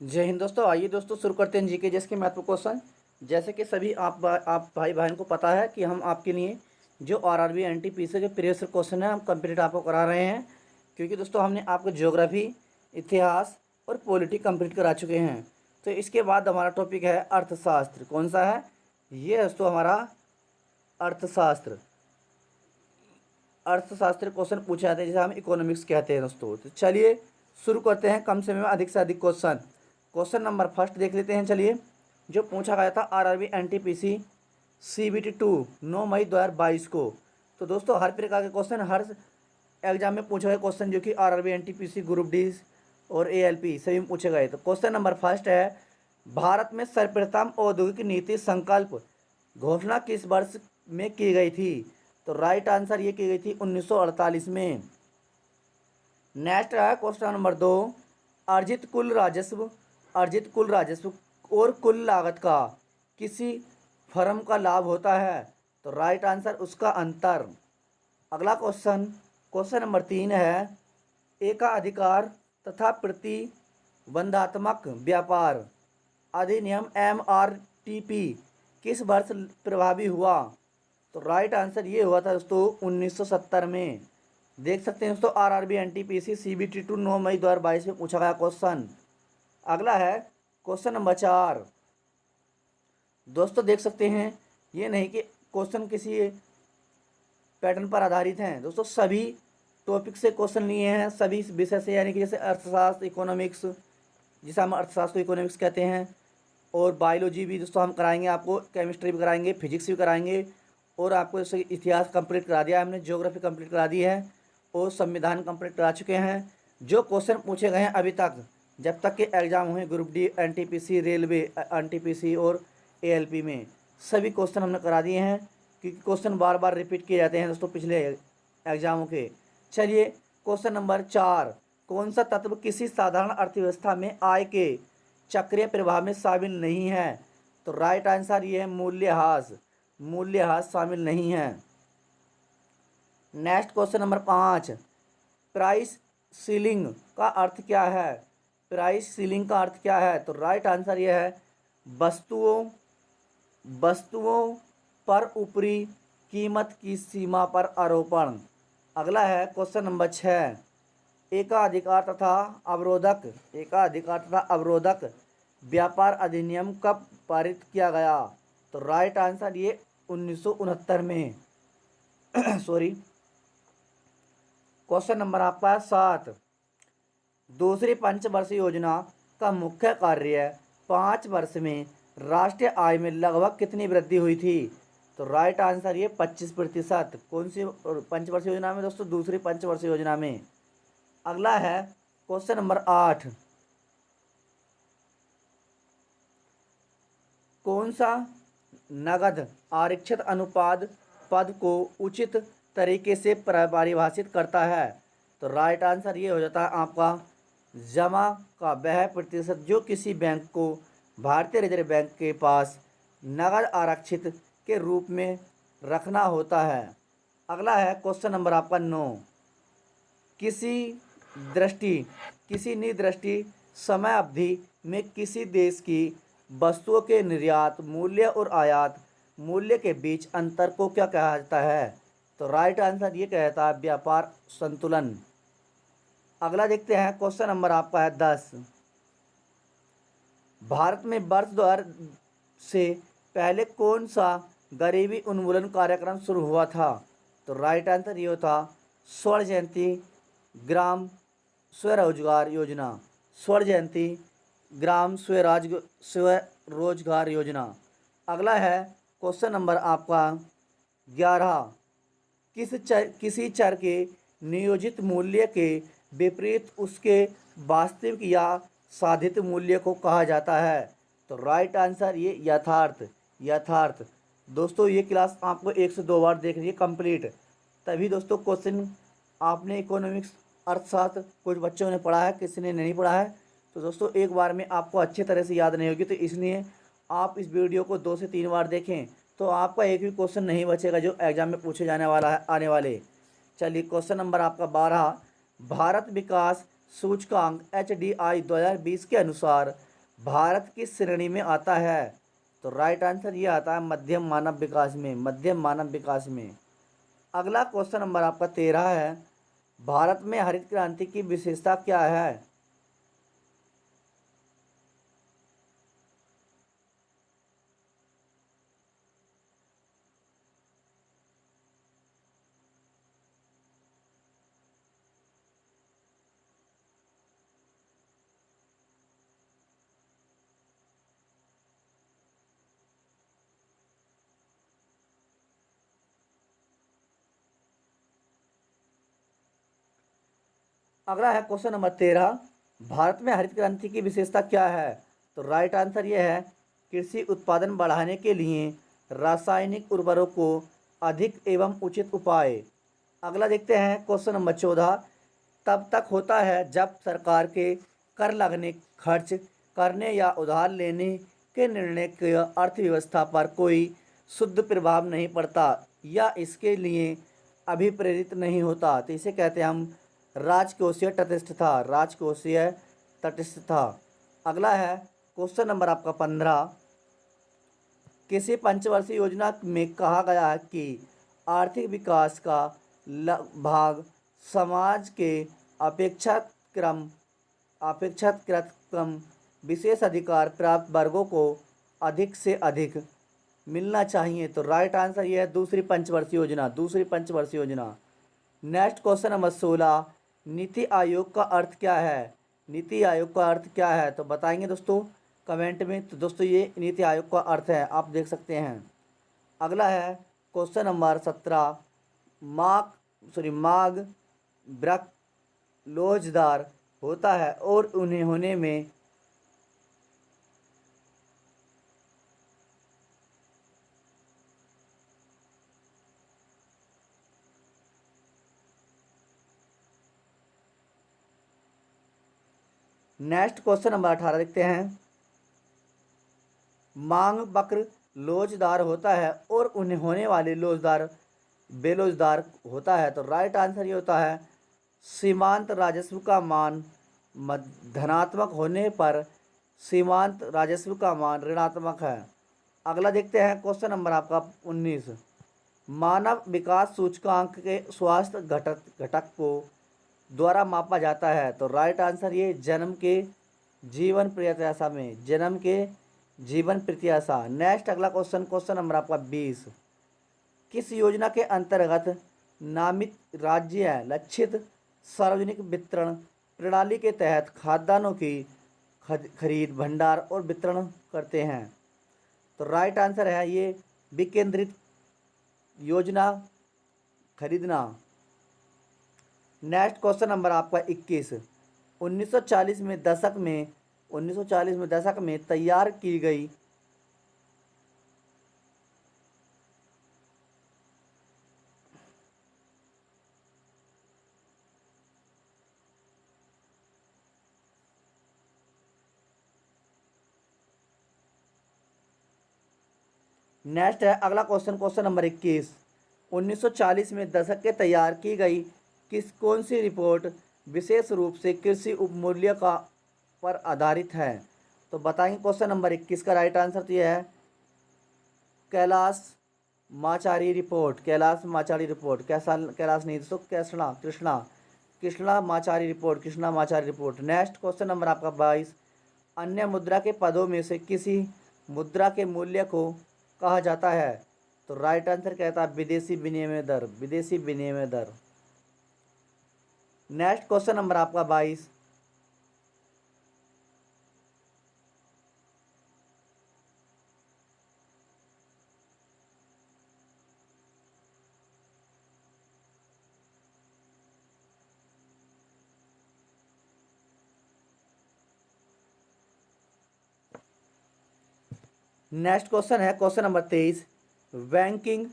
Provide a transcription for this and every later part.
जय हिंद दोस्तों। आइए दोस्तों शुरू करते हैं जीके जिसके महत्व क्वेश्चन। जैसे कि सभी आप भाई बहन को पता है कि हम आपके लिए जो आरआरबी एनटीपीसी के प्रीवियस क्वेश्चन है हम कंप्लीट आपको करा रहे हैं, क्योंकि दोस्तों हमने आपको ज्योग्राफी, इतिहास और पॉलिटी कंप्लीट करा चुके हैं। तो इसके बाद हमारा टॉपिक है अर्थशास्त्र। कौन सा है ये दोस्तों? हमारा अर्थशास्त्र। अर्थशास्त्र क्वेश्चन पूछे जाते हैं जिसे हम इकोनॉमिक्स कहते हैं दोस्तों। तो चलिए शुरू करते हैं कम समय में अधिक से अधिक क्वेश्चन। क्वेश्चन नंबर फर्स्ट देख लेते हैं। चलिए, जो पूछा गया था आरआरबी एनटीपीसी सीबीटी 2 9 मई 2022 को। तो दोस्तों हर प्रकार के क्वेश्चन हर एग्जाम में पूछे गए क्वेश्चन जो कि आरआरबी एनटीपीसी ग्रुप डी और एएलपी सभी में पूछे गए। तो क्वेश्चन नंबर फर्स्ट है, भारत में सर्वप्रथम औद्योगिक नीति संकल्प घोषणा किस वर्ष में की गई थी? तो राइट आंसर ये की गई थी 1948 में। नेक्स्ट है क्वेश्चन नंबर 2, अर्जित कुल राजस्व और कुल लागत का किसी फर्म का लाभ होता है? तो राइट आंसर उसका अंतर। अगला क्वेश्चन, क्वेश्चन नंबर 3 है, एकाधिकार तथा प्रतिबंधात्मक व्यापार अधिनियम एमआरटीपी किस वर्ष प्रभावी हुआ? तो राइट आंसर ये हुआ था दोस्तों 1970 में। देख सकते हैं दोस्तों आरआरबी एनटीपीसी सीबीटी 2 9 मई 2022 में पूछा गया क्वेश्चन। अगला है क्वेश्चन नंबर 4। दोस्तों देख सकते हैं ये नहीं कि क्वेश्चन किसी पैटर्न पर आधारित हैं दोस्तों, सभी टॉपिक से क्वेश्चन लिए हैं, सभी विषय से, यानी कि जैसे अर्थशास्त्र, इकोनॉमिक्स, जिसे हम अर्थशास्त्र इकोनॉमिक्स कहते हैं, और बायोलॉजी भी दोस्तों हम कराएंगे आपको, केमिस्ट्री भी कराएंगे, फिजिक्स भी कराएंगे, और आपको जैसे इतिहास कंप्लीट करा दिया हमने, ज्योग्राफी कंप्लीट करा दी है, और संविधान कंप्लीट करा चुके हैं। जो क्वेश्चन पूछे गए हैं अभी तक, जब तक के एग्जाम हुए group D, NTPC, railway, NTPC और एएलपी में, सभी क्वेश्चन हमने करा दिए हैं, क्योंकि क्वेश्चन बार बार रिपीट किए जाते हैं दोस्तों पिछले एग्जामों के। चलिए क्वेश्चन नंबर 4, कौन सा तत्व किसी साधारण अर्थव्यवस्था में आय के चक्रीय प्रभाव में शामिल नहीं है? तो राइट आंसर ये है मूल्यह्रास। मूल्यह्रास शामिल नहीं है। Next question number 5, price ceiling का अर्थ क्या है? प्राइस सीलिंग का अर्थ क्या है? तो राइट आंसर यह है वस्तुओं वस्तुओं पर ऊपरी कीमत की सीमा पर आरोपण। अगला है क्वेश्चन नंबर 6, एकाधिकार तथा अवरोधक व्यापार अधिनियम कब पारित किया गया? तो राइट आंसर ये 1969 में। सॉरी। क्वेश्चन नंबर आपका 7, दूसरी पंचवर्षीय योजना का मुख्य कार्य 5 वर्ष में राष्ट्रीय आय में लगभग कितनी वृद्धि हुई थी? तो राइट आंसर ये 25%। कौन सी पंचवर्षीय योजना में दोस्तों? दूसरी पंचवर्षीय योजना में। अगला है क्वेश्चन नंबर 8, कौन सा नगद आरक्षित अनुपात पद को उचित तरीके से परिभाषित करता है? तो राइट आंसर ये हो जाता है आपका जमा का वह प्रतिशत जो किसी बैंक को भारतीय रिजर्व बैंक के पास नगद आरक्षित के रूप में रखना होता है। अगला है क्वेश्चन नंबर आपका 9, किसी किसी निर्दिष्ट समय अवधि में किसी देश की वस्तुओं के निर्यात मूल्य और आयात मूल्य के बीच अंतर को क्या कहा जाता है? तो राइट आंसर ये कहता है व्यापार संतुलन। अगला देखते हैं क्वेश्चन नंबर आपका है 10, भारत में वर्ष 2000 से पहले कौन सा गरीबी उन्मूलन कार्यक्रम शुरू हुआ था? तो राइट आंसर ये था स्वर्ण जयंती ग्राम स्वरोजगार योजना। स्वर्ण जयंती ग्राम स्वरोजगार योजना। अगला है क्वेश्चन नंबर आपका 11, किसी चर के नियोजित मूल्य के विपरीत उसके वास्तविक या साधित मूल्य को कहा जाता है? तो राइट आंसर ये यथार्थ। दोस्तों ये क्लास आपको 1 से 2 बार देखनी है कंप्लीट, तभी दोस्तों क्वेश्चन आपने इकोनॉमिक्स, अर्थशास्त्र कुछ बच्चों ने पढ़ा है, किसी ने नहीं पढ़ा है, तो दोस्तों एक बार में आपको अच्छी तरह से याद नहीं होगी। तो इसलिए आप इस वीडियो को 2 से 3 बार देखें, तो आपका एक भी क्वेश्चन नहीं बचेगा जो एग्जाम में पूछे जाने वाला है आने वाले। चलिए क्वेश्चन नंबर आपका 12, भारत विकास सूचकांक HDI 2020 के अनुसार भारत किस श्रेणी में आता है? तो राइट आंसर ये आता है मध्यम मानव विकास में, मध्यम मानव विकास में। अगला क्वेश्चन नंबर आपका 13 है, भारत में हरित क्रांति की विशेषता क्या है? अगला है क्वेश्चन नंबर 13, भारत में हरित क्रांति की विशेषता क्या है? तो राइट आंसर ये है कृषि उत्पादन बढ़ाने के लिए रासायनिक उर्वरकों को अधिक एवं उचित उपाय। अगला देखते हैं क्वेश्चन नंबर 14, तब तक होता है जब सरकार के कर लगने, खर्च करने या उधार लेने के निर्णय की अर्थव्यवस्था पर कोई शुद्ध प्रभाव नहीं पड़ता या इसके लिए अभिप्रेरित नहीं होता, तो इसे कहते हैं हम राजकोषीय तटस्थता, राजकोषीय तटस्थता। अगला है क्वेश्चन नंबर आपका 15, किसी पंचवर्षीय योजना में कहा गया है कि आर्थिक विकास का भाग समाज के अपेक्षाकृत कम विशेष अधिकार प्राप्त वर्गों को अधिक से अधिक मिलना चाहिए। तो राइट आंसर ये है दूसरी पंचवर्षीय योजना, दूसरी पंचवर्षीय योजना। Next question number 16, NITI Aayog का अर्थ क्या है? नीति आयोग का अर्थ क्या है तो बताएंगे दोस्तों कमेंट में। तो दोस्तों ये नीति आयोग का अर्थ है, आप देख सकते हैं। अगला है क्वेश्चन नंबर 17, माघ वृक्ष लोचदार होता है और उन्हें होने में नेक्स्ट क्वेश्चन नंबर 18 देखते हैं, मांग वक्र लोचदार होता है और उन्हें होने वाले लोचदार बेलोचदार होता है। तो राइट आंसर ये होता है सीमांत राजस्व का मान धनात्मक होने पर सीमांत राजस्व का मान ऋणात्मक है। अगला देखते हैं क्वेश्चन नंबर आपका 19, मानव विकास सूचकांक के स्वास्थ्य घटक को द्वारा मापा जाता है। तो राइट आंसर ये जन्म के जीवन प्रत्याशा में, जन्म के जीवन प्रत्याशा। नेक्स्ट अगला क्वेश्चन नंबर आपका 20, किस योजना के अंतर्गत नामित राज्य लक्षित सार्वजनिक वितरण प्रणाली के तहत खाद्यान्नों की खरीद, भंडार और वितरण करते हैं? तो राइट आंसर है ये विकेंद्रित योजना खरीदना। नेक्स्ट क्वेश्चन नंबर आपका 21, 1940 में दशक में तैयार की गई नेक्स्ट है अगला क्वेश्चन नंबर 21, 1940 में दशक के तैयार की गई कौन सी रिपोर्ट विशेष रूप से कृषि उपमूल्य का पर आधारित है? तो बताएंगे क्वेश्चन नंबर 21 का राइट आंसर तो यह है कैलाश माचारी रिपोर्ट, कैलाश माचारी रिपोर्ट। कैलाश नहीं दोस्तों, Krishnamachari report. Next question number आपका 22, अन्य मुद्रा के पदों में से किसी मुद्रा के मूल्य को कहा जाता है? तो राइट आंसर कहता है विदेशी विनिमय दर, विदेशी विनिमय दर। नेक्स्ट क्वेश्चन नंबर आपका 22, नेक्स्ट क्वेश्चन है क्वेश्चन नंबर 23, बैंकिंग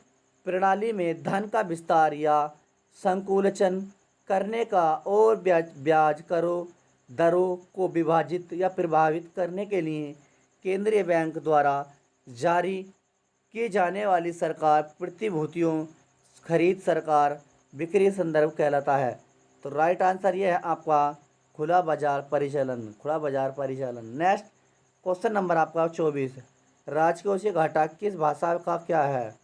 प्रणाली में धन का विस्तार या संकुचन करने का और ब्याज दरों को विभाजित या प्रभावित करने के लिए केंद्रीय बैंक द्वारा जारी की जाने वाली सरकार प्रतिभूतियों खरीद सरकार बिक्री संदर्भ कहलाता है। तो राइट आंसर ये है आपका खुला बाजार परिचालन, खुला बाजार परिचालन। नेक्स्ट क्वेश्चन नंबर आपका 24, राजकोषीय घाटा किस भाषा का क्या है?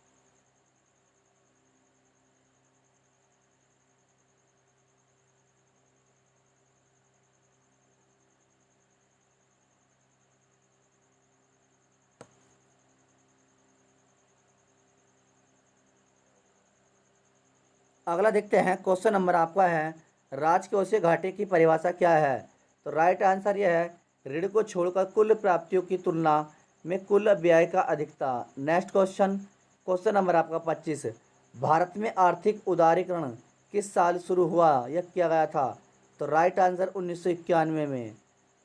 अगला देखते हैं, क्वेश्चन नंबर आपका है राजकोषीय घाटे की परिभाषा क्या है? तो राइट आंसर यह है ऋण को छोड़कर कुल प्राप्तियों की तुलना में कुल व्यय का अधिकता। नेक्स्ट क्वेश्चन, क्वेश्चन नंबर आपका 25, भारत में आर्थिक उदारीकरण किस साल शुरू हुआ या किया गया था? तो राइट आंसर 1991 में।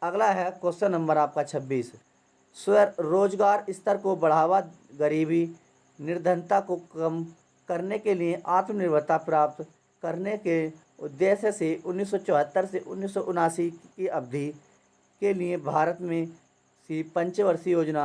अगला है क्वेश्चन नंबर आपका 26, स्वरोजगार स्तर को बढ़ावा, गरीबी निर्धनता को कम करने के लिए आत्मनिर्भरता प्राप्त करने के उद्देश्य से 1974 से 1979 की अवधि के लिए भारत में सी पंचवर्षीय योजना।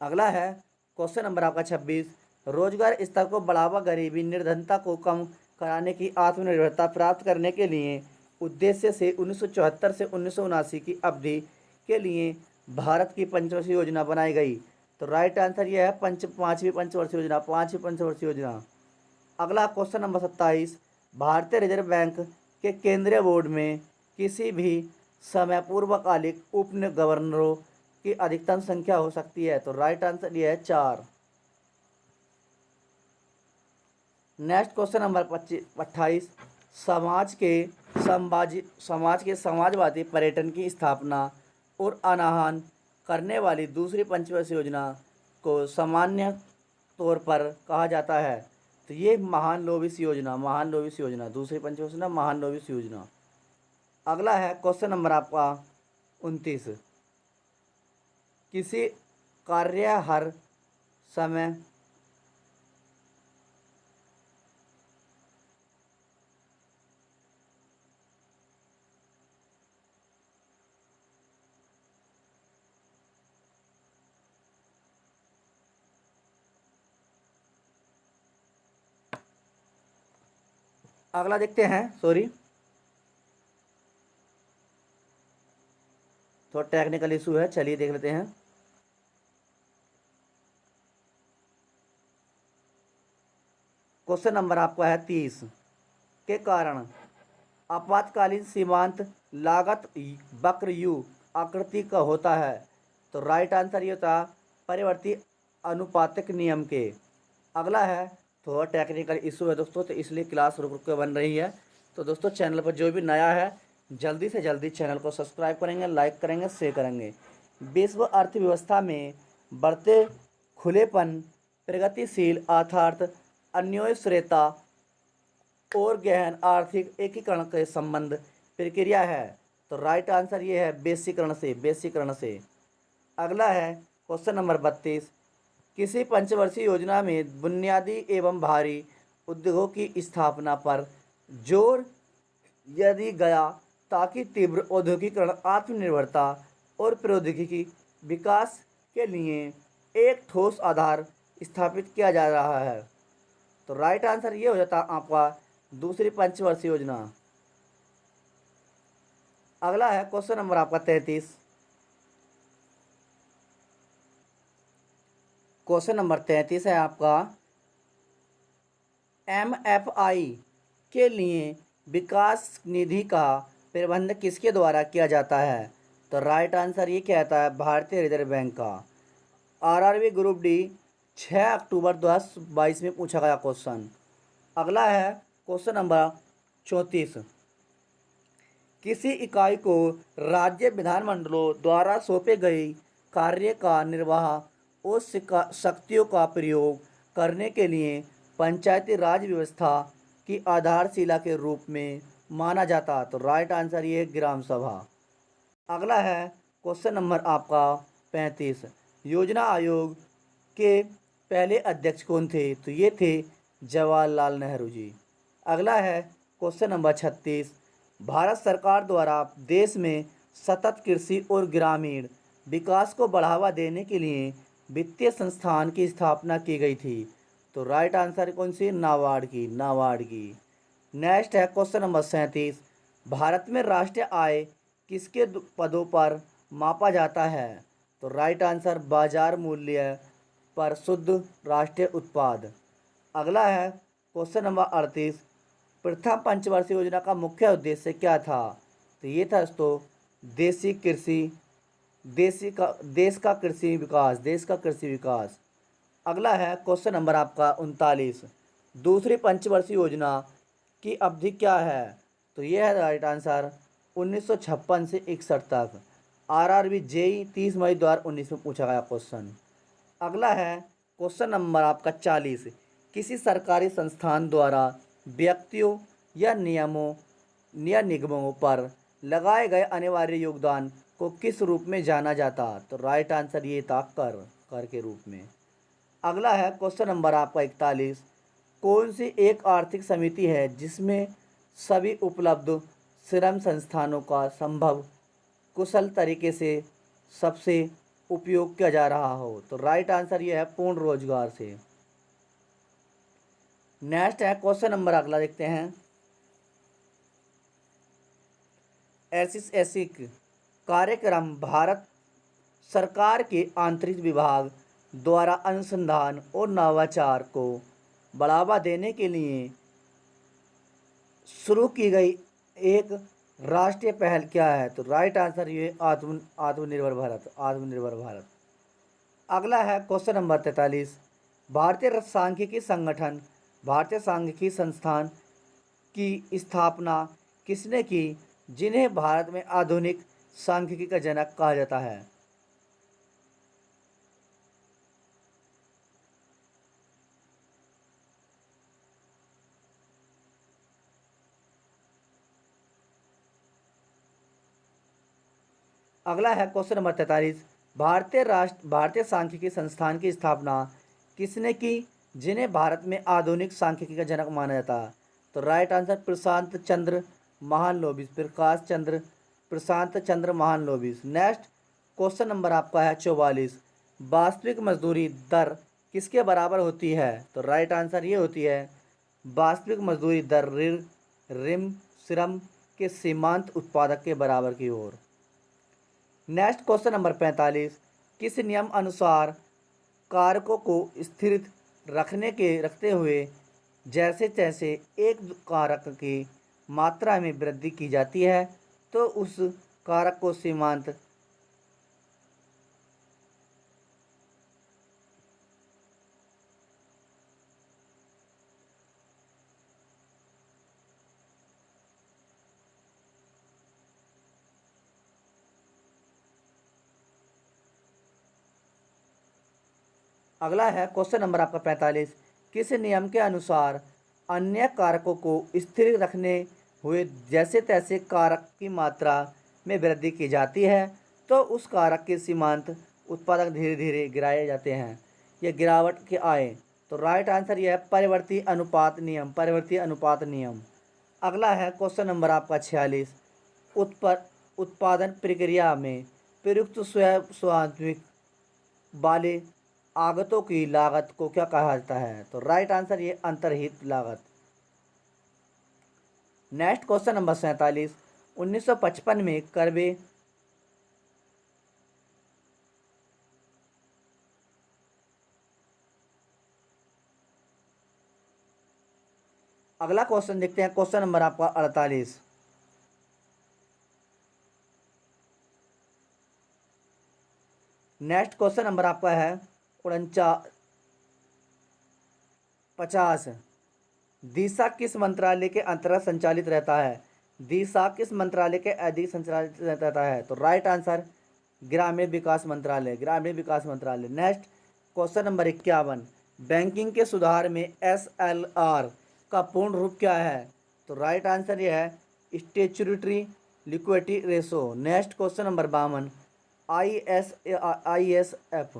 अगला है क्वेश्चन नंबर आपका 26, रोजगार स्तर को बढ़ावा, गरीबी निर्धनता को कम कराने की आत्मनिर्भरता प्राप्त करने के लिए उद्देश्य से 1974 से 1979 की अवधि के लिए भारत की पंचवर्षीय योजना बनाई गई। तो राइट आंसर यह है पाँचवीं पंचवर्षीय योजना, पाँचवीं पंचवर्षीय योजना। अगला क्वेश्चन नंबर 27, भारतीय रिजर्व बैंक के केंद्रीय बोर्ड में किसी भी समय पूर्वकालिक उप गवर्नरों की अधिकतम संख्या हो सकती है? तो राइट आंसर ये है 4। नेक्स्ट क्वेश्चन नंबर 28, समाज के समाजवादी पर्यटन की स्थापना और आह्वान करने वाली दूसरी पंचवर्षीय योजना को सामान्य तौर पर कहा जाता है? तो ये महालनोबिस योजना, महालनोबिस योजना, दूसरी पंचवर्षीय योजना महालनोबिस योजना। अगला है क्वेश्चन नंबर आपका 29, किसी कार्य हर समय अगला देखते हैं, सॉरी थोड़ा टेक्निकल इशू है, चलिए देख लेते हैं। क्वेश्चन नंबर आपका है 30, के कारण आपातकालीन सीमांत लागत वक्र यू आकृति का होता है? तो राइट आंसर ये होता परिवर्ती अनुपातिक नियम के। अगला है, थोड़ा टेक्निकल इशू है दोस्तों, तो इसलिए क्लास रुक रुक के बन रही है। तो दोस्तों चैनल पर जो भी नया है जल्दी से जल्दी चैनल को सब्सक्राइब करेंगे, लाइक करेंगे, शेयर करेंगे। विश्व अर्थव्यवस्था में बढ़ते खुलेपन, प्रगतिशील अर्थार्थ अन्योन्याश्रयता और गहन आर्थिक एकीकरण के संबंध प्रक्रिया है। तो राइट आंसर ये है बेसीकरण से, बेसीकरण से। अगला है क्वेश्चन नंबर 32, किसी पंचवर्षीय योजना में बुनियादी एवं भारी उद्योगों की स्थापना पर जोर यदि गया ताकि तीव्र औद्योगिकरण, आत्मनिर्भरता और प्रौद्योगिकी विकास के लिए एक ठोस आधार स्थापित किया जा रहा है? तो राइट आंसर ये हो जाता आपका दूसरी पंचवर्षीय योजना। अगला है क्वेश्चन नंबर आपका 33, क्वेश्चन नंबर 33 है आपका MFI के लिए विकास निधि का प्रबंध किसके द्वारा किया जाता है? तो राइट आंसर ये क्या आता है भारतीय रिजर्व बैंक का। RRB ग्रुप डी 6 अक्टूबर 2022 में पूछा गया क्वेश्चन। अगला है क्वेश्चन नंबर 34, किसी इकाई को राज्य विधानमंडलों द्वारा सौंपे गए कार्य का निर्वाह और शक्तियों का प्रयोग करने के लिए पंचायती राज व्यवस्था की आधारशिला के रूप में माना जाता? तो राइट आंसर ये ग्राम सभा। अगला है क्वेश्चन नंबर आपका 35, योजना आयोग के पहले अध्यक्ष कौन थे? तो ये थे जवाहरलाल नेहरू जी। अगला है क्वेश्चन नंबर 36, भारत सरकार द्वारा देश में सतत कृषि और ग्रामीण विकास को बढ़ावा देने के लिए वित्तीय संस्थान की स्थापना की गई थी। तो राइट आंसर कौन सी? नाबार्ड की। नेक्स्ट है क्वेश्चन नंबर 37। भारत में राष्ट्रीय आय किसके पदों पर मापा जाता है? तो राइट आंसर बाजार मूल्य पर शुद्ध राष्ट्रीय उत्पाद। अगला है क्वेश्चन नंबर 38। प्रथम पंचवर्षीय योजना का मुख्य उद्देश्य क्या था? तो ये था दोस्तों देशी कृषि देश का कृषि विकास। अगला है क्वेश्चन नंबर आपका 39। दूसरी पंचवर्षीय योजना की अवधि क्या है? तो यह है राइट आंसर 1956 से 61 तक। आरआरबी जेई 30 मई 2019 में पूछा गया क्वेश्चन। अगला है क्वेश्चन नंबर आपका 40। किसी सरकारी संस्थान द्वारा व्यक्तियों या निगमों पर लगाए गए अनिवार्य योगदान को किस रूप में जाना जाता? तो राइट आंसर ये था कर के रूप में। अगला है क्वेश्चन नंबर आपका 41। कौन सी एक आर्थिक समिति है जिसमें सभी उपलब्ध श्रम संस्थानों का संभव कुशल तरीके से सबसे उपयोग किया जा रहा हो? तो राइट आंसर ये है पूर्ण रोजगार से। नेक्स्ट है क्वेश्चन नंबर अगला देखते हैं। ऐसी कार्यक्रम भारत सरकार के आंतरिक विभाग द्वारा अनुसंधान और नवाचार को बढ़ावा देने के लिए शुरू की गई एक राष्ट्रीय पहल क्या है? तो राइट आंसर ये आत्मनिर्भर भारत। अगला है क्वेश्चन नंबर 43। भारतीय सांख्यिकी संस्थान की स्थापना किसने की, जिन्हें भारत में आधुनिक सांख्यिकी का जनक कहा जाता है? अगला है क्वेश्चन नंबर 43। भारतीय सांख्यिकी संस्थान की स्थापना किसने की, जिन्हें भारत में आधुनिक सांख्यिकी का जनक माना जाता है? तो राइट आंसर प्रशांत चंद्र महालनोबिस। नेक्स्ट क्वेश्चन नंबर आपका है 44। वास्तविक मजदूरी दर किसके बराबर होती है? तो राइट आंसर ये होती है वास्तविक मजदूरी दर रिम श्रम के सीमांत उत्पादक के बराबर की ओर। Next question number 45। किस नियम अनुसार कारकों को स्थिर रखते हुए जैसे जैसे एक कारक की मात्रा में वृद्धि की जाती है तो उस कारक को सीमांत अगला है क्वेश्चन नंबर आपका 45। किस नियम के अनुसार अन्य कारकों को स्थिर रखने हुए जैसे तैसे कारक की मात्रा में वृद्धि की जाती है तो उस कारक के सीमांत उत्पादक धीरे धीरे गिराए जाते हैं या गिरावट के आए? तो राइट आंसर यह है परिवर्ती अनुपात नियम। अगला है क्वेश्चन नंबर आपका 46। उत्पादन प्रक्रिया में प्रयुक्त स्वाभाविक वाले आगतों की लागत को क्या कहा जाता है? तो राइट आंसर ये अंतर्निहित लागत। Next question number 47। 1955 में करबे अगला क्वेश्चन देखते हैं क्वेश्चन नंबर आपका 48। नेक्स्ट क्वेश्चन नंबर आपका है 49 दिशा किस मंत्रालय के अंतर्गत संचालित रहता है? दिशा किस मंत्रालय के अधिक संचालित रहता है? तो राइट आंसर ग्रामीण विकास मंत्रालय। Next question number 51। बैंकिंग के सुधार में SLR का पूर्ण रूप क्या है? तो राइट आंसर यह है statutory liquidity ratio. Next question number 52। ISF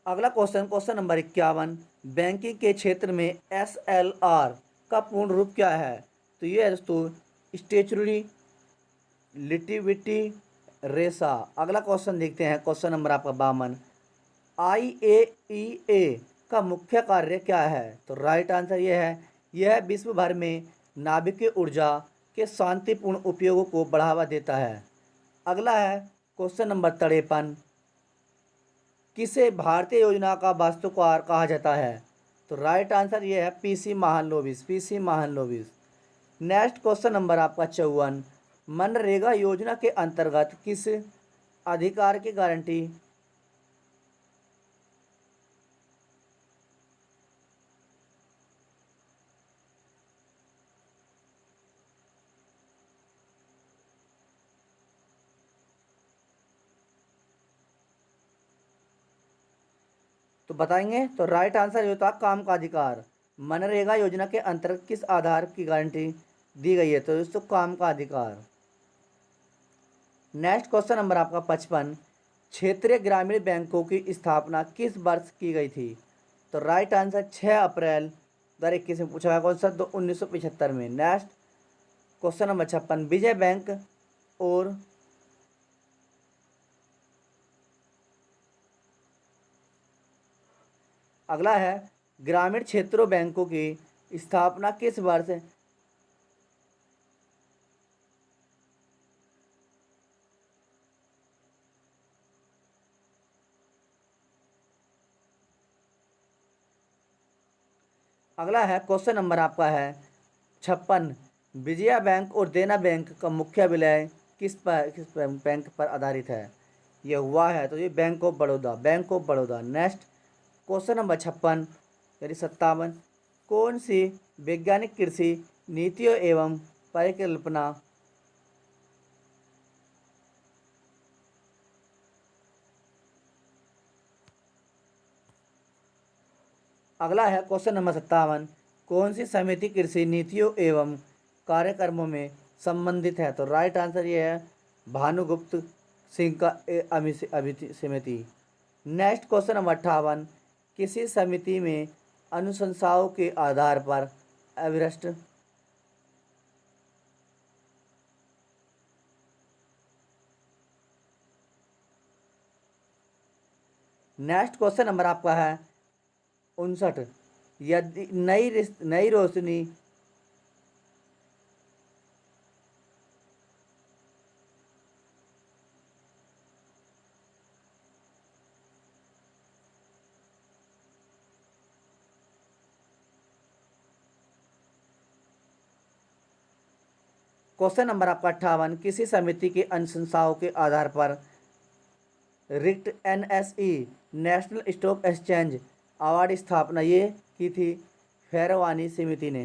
अगला क्वेश्चन, क्वेश्चन नंबर 51, बैंकिंग के क्षेत्र में SLR का पूर्ण रूप क्या है? तो ये है दोस्तों स्टेचुरी लिटिविटी रेसा। अगला क्वेश्चन देखते हैं, क्वेश्चन नंबर आपका 52, IAEA का मुख्य कार्य क्या है? तो राइट आंसर ये है, यह विश्व भर में नाभिकीय ऊर्जा के शांतिपूर्ण उपयोगों को बढ़ावा देता है। अगला है क्वेश्चन नंबर 53, किसे भारतीय योजना का वास्तुकार कहा जाता है? तो राइट आंसर ये है PC Mahalanobis, PC Mahalanobis. Next question number आपका 54, मनरेगा योजना के अंतर्गत किस अधिकार की गारंटी? तो बताएंगे, तो राइट आंसर ये होता है काम का अधिकार। मनरेगा योजना के अंतर्गत किस आधार की गारंटी दी गई है? तो दोस्तों काम का अधिकार। नेक्स्ट क्वेश्चन नंबर आपका 55, क्षेत्रीय ग्रामीण बैंकों की स्थापना किस वर्ष की गई थी? तो राइट आंसर 6 अप्रैल 2021 में पूछा गया। कौन सा? तो 1975 में। नेक्स्ट क्वेश्चन नंबर 56, विजय बैंक और अगला है ग्रामीण क्षेत्रों बैंकों की स्थापना किस वर्ष? अगला है क्वेश्चन नंबर आपका है 56, विजया बैंक और देना बैंक का मुख्य विलय किस बैंक पर आधारित है? यह हुआ है, तो ये bank of Baroda, bank of Baroda. Next question number 56 यानी 57, कौन सी वैज्ञानिक कृषि नीतियों एवं परिकल्पना? अगला है क्वेश्चन नंबर 57, कौन सी समिति कृषि नीतियों एवं कार्यक्रमों में संबंधित है? तो राइट आंसर ये है भानुगुप्त सिंह का समिति। नेक्स्ट क्वेश्चन नंबर 58, किसी समिति में अनुशंसाओं के आधार पर एवरेस्ट? नेक्स्ट क्वेश्चन नंबर आपका है 59, यदि नई रोशनी क्वेश्चन नंबर आपका 58, किसी समिति की अनुशंसाओं के आधार पर रिक्ट NSE national stock exchange award स्थापना ये की थी फैरवानी समिति ने।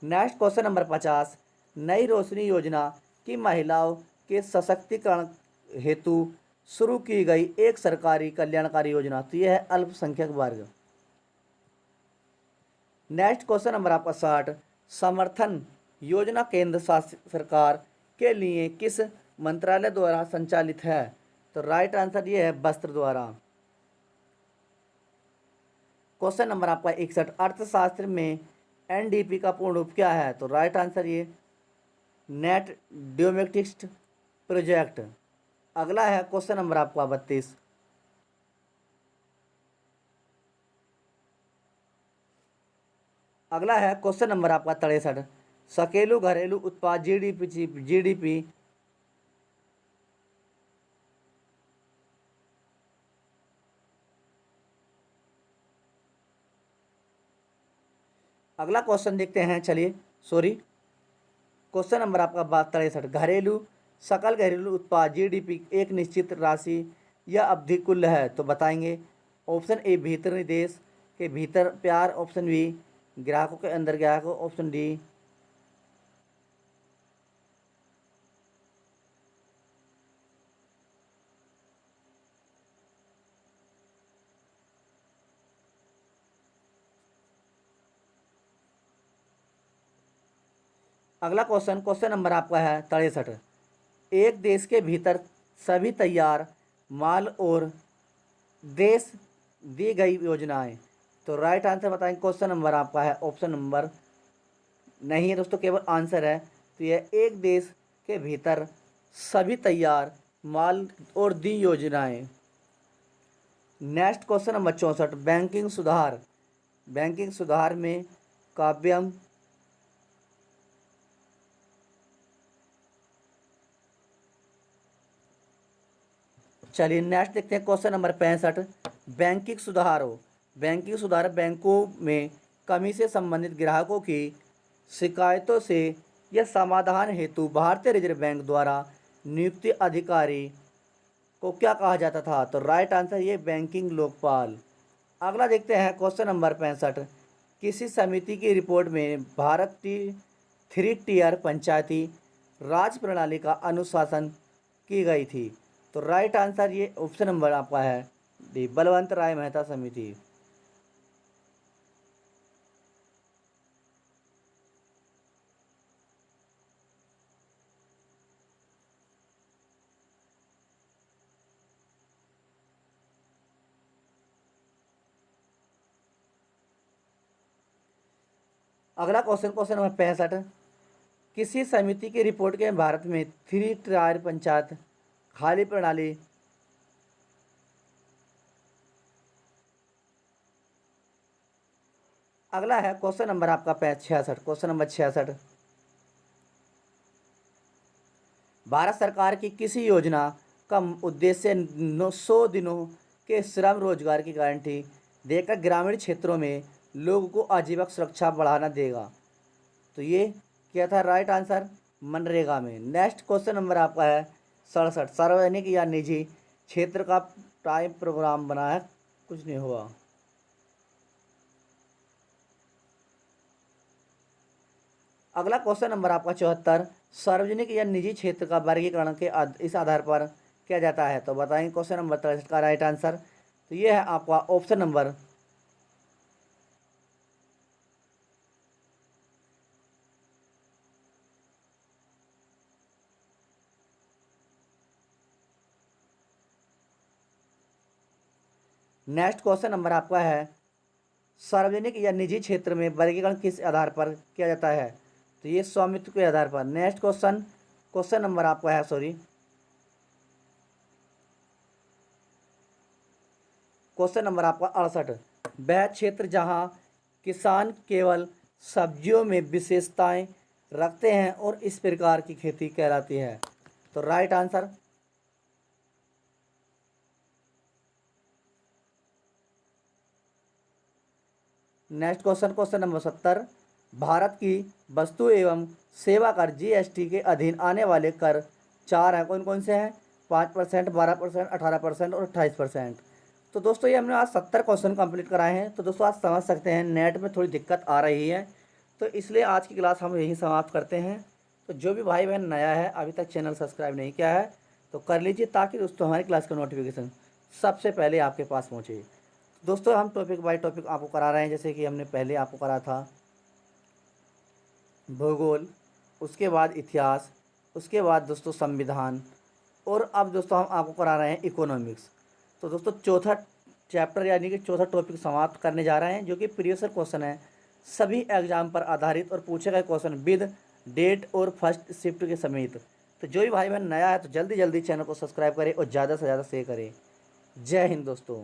Next question number 50, Nai Roshni योजना की महिलाओं के सशक्तिकरण हेतु शुरू की गई एक सरकारी कल्याणकारी योजना, तो यह है अल्पसंख्यक वर्ग। नेक्स्ट क्वेश्चन नंबर आपका 60, समर्थन योजना केंद्र शासित सरकार के लिए किस मंत्रालय द्वारा संचालित है? तो राइट आंसर ये है वस्त्र द्वारा। क्वेश्चन नंबर आपका 61, अर्थशास्त्र में NDP का पूर्ण रूप क्या है? तो राइट आंसर ये नेट डोमेस्टिक प्रोजेक्ट। अगला है क्वेश्चन नंबर आपका 32, अगला है क्वेश्चन नंबर आपका 63, सकेलू घरेलू उत्पाद GDP। अगला क्वेश्चन देखते हैं, चलिए सॉरी, क्वेश्चन नंबर आपका 63, घरेलू सकल घरेलू उत्पाद GDP एक निश्चित राशि या अवधि कुल है? तो बताएंगे, ऑप्शन ए भीतरी देश के भीतर प्यार, ऑप्शन बी ग्राहकों के अंदर ग्राहकों, ऑप्शन डी। अगला क्वेश्चन, क्वेश्चन नंबर आपका है 63, एक देश के भीतर सभी तैयार माल और देश दी गई योजनाएं। तो राइट आंसर बताएंगे, क्वेश्चन नंबर आपका है ऑप्शन नंबर नहीं है दोस्तों, केवल आंसर है। तो यह एक देश के भीतर सभी तैयार माल और दी योजनाएं। नेक्स्ट क्वेश्चन नंबर 64, बैंकिंग सुधार। बैंकिंग सुधार में काव्यम। चलिए नेक्स्ट देखते हैं क्वेश्चन नंबर 65, बैंकिंग सुधार हो। बैंकिंग सुधार बैंकों में कमी से संबंधित ग्राहकों की शिकायतों से या समाधान हेतु भारतीय रिजर्व बैंक द्वारा नियुक्त अधिकारी को क्या कहा जाता था। तो राइट आंसर ये बैंकिंग लोकपाल। अगला देखते हैं क्वेश्चन नंबर 65, किसी समिति की रिपोर्ट में भारत की 3 टियर पंचायती राज प्रणाली का अनुशासन की गई थी। तो राइट आंसर ये ऑप्शन नंबर आपका है डी, बलवंत राय मेहता समिति। अगला क्वेश्चन, क्वेश्चन नंबर 65, किसी समिति की रिपोर्ट के भारत में 3 टियर पंचायत खाली प्रणाली। अगला है क्वेश्चन नंबर आपका 66, क्वेश्चन नंबर 66, भारत सरकार की किसी योजना का उद्देश्य 100 दिनों के श्रम रोजगार की गारंटी देकर ग्रामीण क्षेत्रों में लोगों को आजीविका सुरक्षा बढ़ाना देगा। तो ये क्या था राइट आंसर, मनरेगा में। नेक्स्ट क्वेश्चन नंबर आपका है 67, सार्वजनिक या निजी क्षेत्र का टाइम प्रोग्राम बना है, कुछ नहीं हुआ। अगला क्वेश्चन नंबर आपका 74, सार्वजनिक या निजी क्षेत्र का वर्गीकरण के इस आधार पर किया जाता है। तो बताएंगे क्वेश्चन नंबर 63 का राइट आंसर। तो ये है आपका option number next question number आपका है, सार्वजनिक या निजी क्षेत्र में वर्गीकरण किस आधार पर किया जाता है। तो ये स्वामित्व के आधार पर। नेक्स्ट क्वेश्चन, क्वेश्चन नंबर आपका है क्वेश्चन नंबर आपका 68, वह क्षेत्र जहां किसान केवल सब्जियों में विशेषताएं रखते हैं और इस प्रकार की खेती कहलाती है। तो right answer, next question, question number 70, Bharat की वस्तु एवं सेवा कर जीएसटी के अधीन आने वाले कर 4 हैं, कौन कौन से हैं। 5%, 12%, 18% और 28%। तो दोस्तों ये हमने आज 70 क्वेश्चन कंप्लीट कराए हैं। तो दोस्तों आज समझ सकते हैं नेट में थोड़ी दिक्कत आ रही है, तो इसलिए आज की क्लास हम यहीं समाप्त करते हैं। तो जो भी भाई बहन नया है अभी तक चैनल सब्सक्राइब नहीं किया है तो कर लीजिए, ताकि दोस्तों हमारी क्लास का नोटिफिकेशन सबसे पहले आपके पास पहुँचे। दोस्तों हम टॉपिक बाय टॉपिक आपको करा रहे हैं, जैसे कि हमने पहले आपको करा था भूगोल, उसके बाद इतिहास, उसके बाद दोस्तों संविधान, और अब दोस्तों हम आपको करा रहे हैं इकोनॉमिक्स। तो दोस्तों चौथा चैप्टर यानी कि चौथा टॉपिक समाप्त करने जा रहे हैं, जो कि प्रीवियस क्वेश्चन है, सभी एग्जाम पर आधारित और पूछे गए क्वेश्चन विद डेट और फर्स्ट शिफ्ट के समेत। तो जो भी भाई बहन नया है तो जल्दी जल्दी चैनल को सब्सक्राइब करें और ज़्यादा से ज़्यादा शेयर करें। जय हिंद दोस्तों।